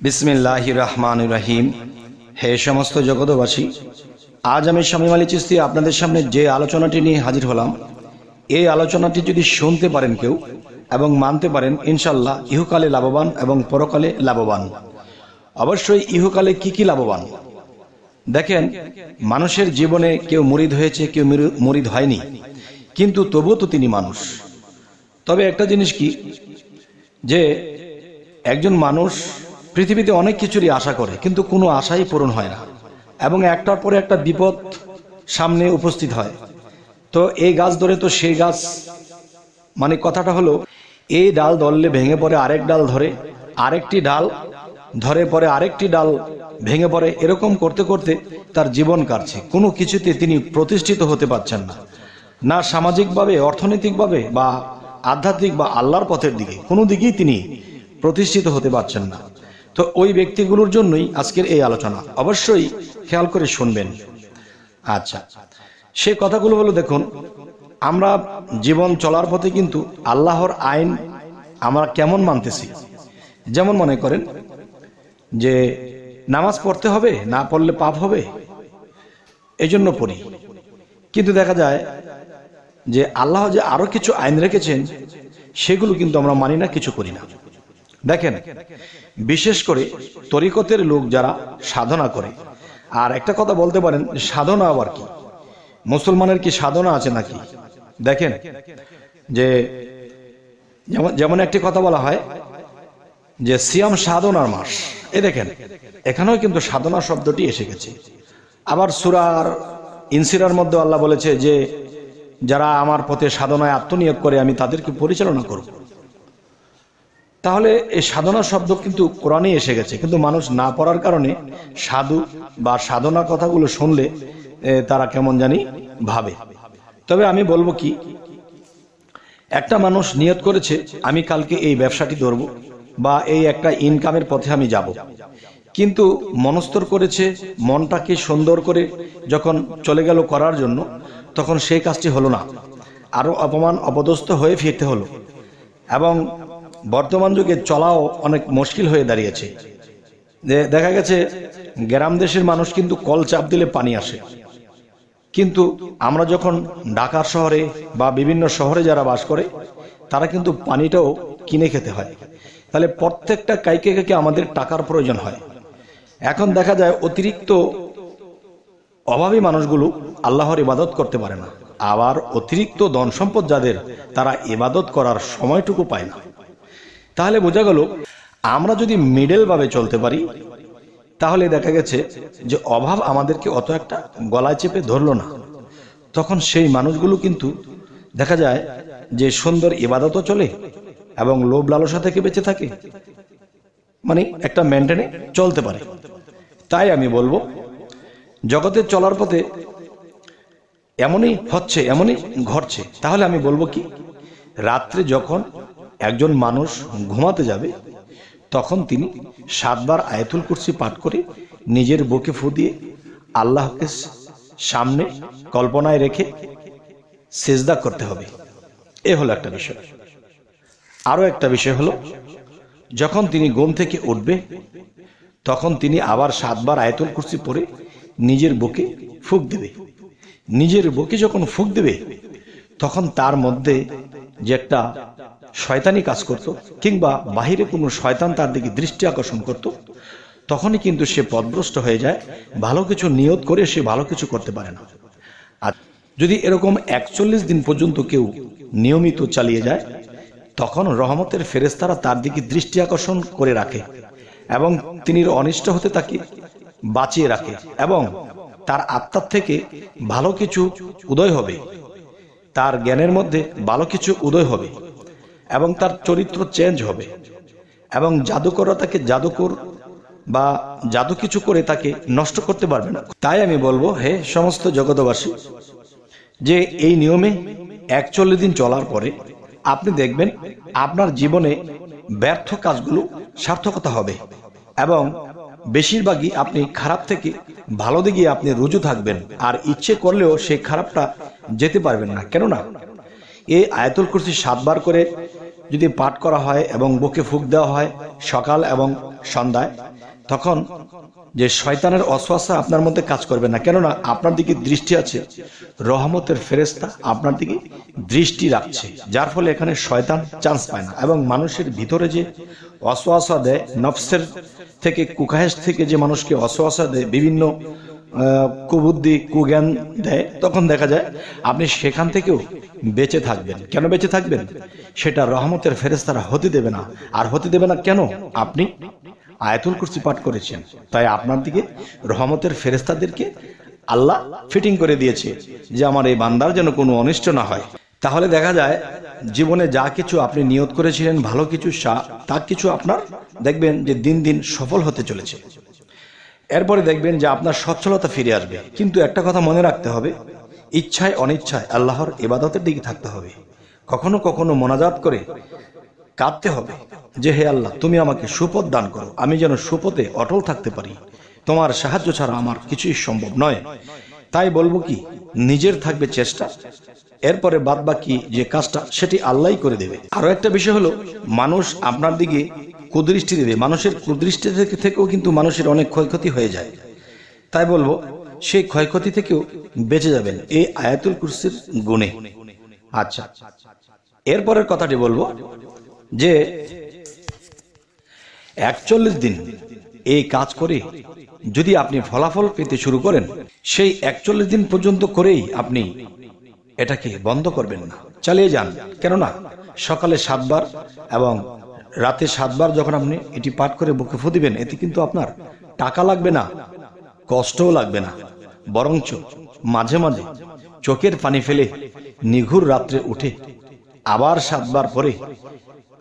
বিসমিল্লাহির রহমানির রহিম। হে সমস্ত জগতবাসী, আজ আমি শামীম আলী চিশতি আপনাদের সামনে যে আলোচনাটি নিয়ে হাজির হলাম, এই আলোচনাটি যদি শুনতে পারেন কেউ এবং মানতে পারেন, ইনশাল্লাহ ইহকালে লাভবান এবং পরকালে লাভবান। অবশ্যই ইহকালে কি লাভবান দেখেন, মানুষের জীবনে কেউ মুরিদ হয়েছে, কেউ মুরিদ হয়নি, কিন্তু তবুও তো তিনি মানুষ। তবে একটা জিনিস কি, যে একজন মানুষ পৃথিবীতে অনেক কিছুরই আশা করে, কিন্তু কোনো আশাই পূরণ হয় না এবং একটার পরে একটা বিপদ সামনে উপস্থিত হয়। তো এই গাছ ধরে তো সেই গাছ, মানে কথাটা হলো, এই ডাল ধরলে ভেঙে পড়ে আরেক ডাল ধরে, আরেকটি ডাল ধরে পরে আরেকটি ডাল ভেঙে পড়ে, এরকম করতে করতে তার জীবন কাটছে। কোনো কিছুতে তিনি প্রতিষ্ঠিত হতে পারছেন না, না সামাজিকভাবে, অর্থনৈতিকভাবে বা আধ্যাত্মিক বা আল্লাহর পথের দিকে কোনো দিকেই তিনি প্রতিষ্ঠিত হতে পারছেন না। তো ওই ব্যক্তিগুলোর জন্যই আজকের এই আলোচনা, অবশ্যই খেয়াল করে শুনবেন। আচ্ছা, সে কথাগুলো হলো, দেখুন, আমরা জীবন চলার পথে কিন্তু আল্লাহর আইন আমরা কেমন মানতেছি। যেমন মনে করেন যে নামাজ পড়তে হবে, না পড়লে পাপ হবে, এই জন্য পড়ি, কিন্তু দেখা যায় যে আল্লাহ যে আরো কিছু আইন রেখেছেন সেগুলো কিন্তু আমরা মানি না, কিছু করি না। দেখেন, বিশেষ করে তরিকতের লোক যারা সাধনা করে, আর একটা কথা বলতে পারেন, সাধনা আবার কি, মুসলমানের কি সাধনা আছে নাকি? দেখেন যে যেমন একটি কথা বলা হয় যে সিয়াম সাধনার মাস, এ দেখেন এখানেও কিন্তু সাধনা শব্দটি এসে গেছে। আবার সূরার ইনসিরার মধ্যে আল্লাহ বলেছে যে যারা আমার পথে সাধনায় আত্মনিয়োগ করে আমি তাদেরকে পরিচালনা করব। তাহলে এই সাধনা শব্দ কিন্তু কোরআনে এসে গেছে, কিন্তু মানুষ না পড়ার কারণে সাধু বা সাধনা কথাগুলো শুনলে তারা কেমন জানি ভাবে। তবে আমি বলবো কি, একটা মানুষ নিয়ত করেছে আমি কালকে এই ব্যবসাটি ধরব বা এই একটা ইনকামের পথে আমি যাব, কিন্তু মনস্তর করেছে, মনটাকে সুন্দর করে যখন চলে গেল করার জন্য, তখন সেই কাজটি হলো না, আরো অপমান অপদস্থ হয়ে ফিরতে হলো। এবং বর্তমান যুগে চলাও অনেক মুশকিল হয়ে দাঁড়িয়েছে। যে দেখা গেছে গ্রাম দেশের মানুষ কিন্তু কল চাপ দিলে পানি আসে, কিন্তু আমরা যখন ঢাকার শহরে বা বিভিন্ন শহরে যারা বাস করে, তারা কিন্তু পানিটাও কিনে খেতে হয়। তাহলে প্রত্যেকটা কাইকে কাইকে আমাদের টাকার প্রয়োজন হয়। এখন দেখা যায় অতিরিক্ত অভাবী মানুষগুলো আল্লাহর ইবাদত করতে পারে না, আবার অতিরিক্ত ধন সম্পদ যাদের, তারা ইবাদত করার সময়টুকু পায় না। তাহলে বোঝা গেল, আমরা যদি মিডল ভাবে চলতে পারি, তাহলে দেখা গেছে যে অভাব আমাদেরকে অত একটা গলায় চেপে ধরলো না। তখন সেই মানুষগুলো কিন্তু দেখা যায় যে সুন্দর ইবাদতও চলে এবং লোভ লালসা থেকে বেঁচে থাকে, মানে একটা মেনটেনে চলতে পারে। তাই আমি বলবো, জগতের চলার পথে এমনই হচ্ছে, এমনই ঘটছে। তাহলে আমি বলবো কি, রাত্রে যখন একজন মানুষ ঘুমাতে যাবে, তখন তিনি 7 বার আয়াতুল কুরসি পাঠ করে নিজের বুকে ফু দিয়ে আল্লাহকে সামনে কল্পনায় রেখে সিজদা করতে হবে। এ হলো একটা বিষয়। আরো একটা বিষয় হলো, যখন তিনি ঘুম থেকে উঠবে, তখন তিনি আবার 7 বার আয়াতুল কুরসি পড়ে নিজের বুকে ফুঁক দেবে। নিজের বুকে যখন ফুঁক দেবে, তখন তার মধ্যে যে একটা শয়তানি কাজ করত, কিংবা বাহিরে কোনো শয়তান তার দিকে দৃষ্টি আকর্ষণ করত, তখনই কিন্তু সে পথভ্রষ্ট হয়ে যায়। ভালো কিছু নিয়ত করে সে ভালো কিছু করতে পারে না। আর যদি এরকম 41 দিন পর্যন্ত কেউ নিয়মিত চালিয়ে যায়, তখন রহমতের ফেরেশতারা তার দিকে দৃষ্টি আকর্ষণ করে রাখে এবং তিনি অনিষ্ট হতে তাকে বাঁচিয়ে রাখে, এবং তার আত্মার থেকে ভালো কিছু উদয় হবে, তার জ্ঞানের মধ্যে ভালো কিছু উদয় হবে এবং তার চরিত্র চেঞ্জ হবে, এবং জাদুকররা তাকে জাদুকর বা জাদু কিছু করে তাকে নষ্ট করতে পারবে না। তাই আমি বলবো, হে সমস্ত জগতবাসী, যে এই নিয়মে 41 দিন চলার পরে আপনি দেখবেন আপনার জীবনে ব্যর্থ কাজগুলো সার্থকতা হবে, এবং বেশিরভাগই আপনি খারাপ থেকে ভালো দিকে আপনি রুজু থাকবেন, আর ইচ্ছে করলেও সেই খারাপটা যেতে পারবেন না। কেননা এই আয়াতুল কুরসি 7 বার করে যদি পাঠ করা হয় এবং বুকে ফুঁক দেওয়া হয় সকাল এবং সন্ধ্যায়, তখন যে শয়তানের ওয়াসওয়াসা আপনার মধ্যে কাজ করবে না, কেননা আপনার দিকে দৃষ্টি আছে, রহমতের ফেরেশতা আপনার দিকে দৃষ্টি রাখছে, যার ফলে এখানে শয়তান চান্স পায় না। এবং মানুষের ভিতরে যে ওয়াসওয়াসা দেয়, নফসের থেকে, কুকাহেশ থেকে যে মানুষকে ওয়াসওয়াসা দেয়, বিভিন্ন কুবুদ্ধি কুজ্ঞান দেয়, তখন দেখা যায় আপনি সেখান থেকেও বেঁচে থাকবেন। কেন বেঁচে থাকবেন? সেটা রহমতের ফেরেশতারা হতে দেবে না। আর হতে দেবে না কেন? আপনি আয়াতুল কুরসি পাঠ করেছেন, তাই আপনার দিকে রহমতের ফেরেশতাদেরকে আল্লাহ ফিটিং করে দিয়েছে যে আমার এই বান্দার যেন কোনো অনিষ্ট না হয়। তাহলে দেখা যায় জীবনে যা কিছু আপনি নিয়ত করেছিলেন ভালো কিছু, তা কিছু আপনার দেখবেন যে দিন দিন সফল হতে চলেছে। এরপরে দেখবেন যে আপনার সচ্ছলতা ফিরে আসবে। কিন্তু একটা কথা মনে রাখতে হবে, ইচ্ছায় অনিচ্ছায় আল্লাহর ইবাদতের দিকে থাকতে হবে। কখনো কখনো মোনাজাত করে কাঁদতে হবে যে হে আল্লাহ, তুমি আমাকে সুপথ দান করো, আমি যেন সুপথে অটল থাকতে পারি, তোমার সাহায্য ছাড়া আমার কিছুই সম্ভব নয়। তাই বলবো কি, নিজের থাকবে চেষ্টা, এরপরে বাদ বাকি যে কাজটা সেটি আল্লাহই করে দেবে। আরো একটা বিষয় হলো, মানুষ আপনার দিকে কুদৃষ্টি দেবে, মানুষের কুদৃষ্টি থেকেও কিন্তু মানুষের অনেক ক্ষয়ক্ষতি হয়ে যায়। তাই বলবো সেই ক্ষয়ক্ষতি থেকেও বেঁচে যাবেন এই আয়াতুল কুরসির গুণে। আচ্ছা, এরপরের কথাটি বলবো যে 41 দিন এই কাজ করে যদি আপনি ফলাফল পেতে শুরু করেন, সেই 41 দিন পর্যন্ত করেই আপনি এটাকে বন্ধ করবেন না, চালিয়ে যান। কেননা সকালে 7 বার এবং রাতে 7 বার যখন আপনি এটি পাঠ করে বুকে ফু দিবেন, এতে কিন্তু আপনার টাকা লাগবে না, কষ্টও লাগবে না, বরঞ্চ মাঝে মাঝে চোখের পানি ফেলে নিঘুর রাত্রে উঠে আবার 7 বার পরে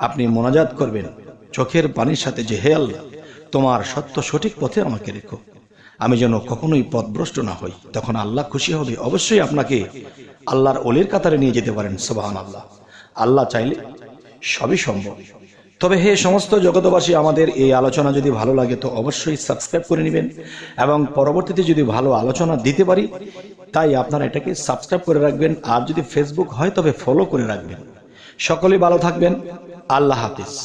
আপনি মোনাজাত করবেন চোখের পানির সাথে যে হে আল্লাহ, তোমার সত্য সঠিক পথে আমাকে রেখো, আমি যেন কখনোই পথভ্রষ্ট না হই। তখন আল্লাহ খুশি হবে, অবশ্যই আপনাকে আল্লাহর ওলির কাতারে নিয়ে যেতে পারেন। সুবহানাল্লাহ, আল্লাহ চাইলে সবই সম্ভব। তবে হে সমস্ত জগতবাসী, আমাদের এই আলোচনা যদি ভালো লাগে তো অবশ্যই সাবস্ক্রাইব করে নেবেন, এবং পরবর্তীতে যদি ভালো আলোচনা দিতে পারি তাই আপনারা এটাকে সাবস্ক্রাইব করে রাখবেন। আর যদি ফেসবুক হয় তবে ফলো করে রাখবেন। সকলেই ভালো থাকবেন। আল্লাহ হাফিজ।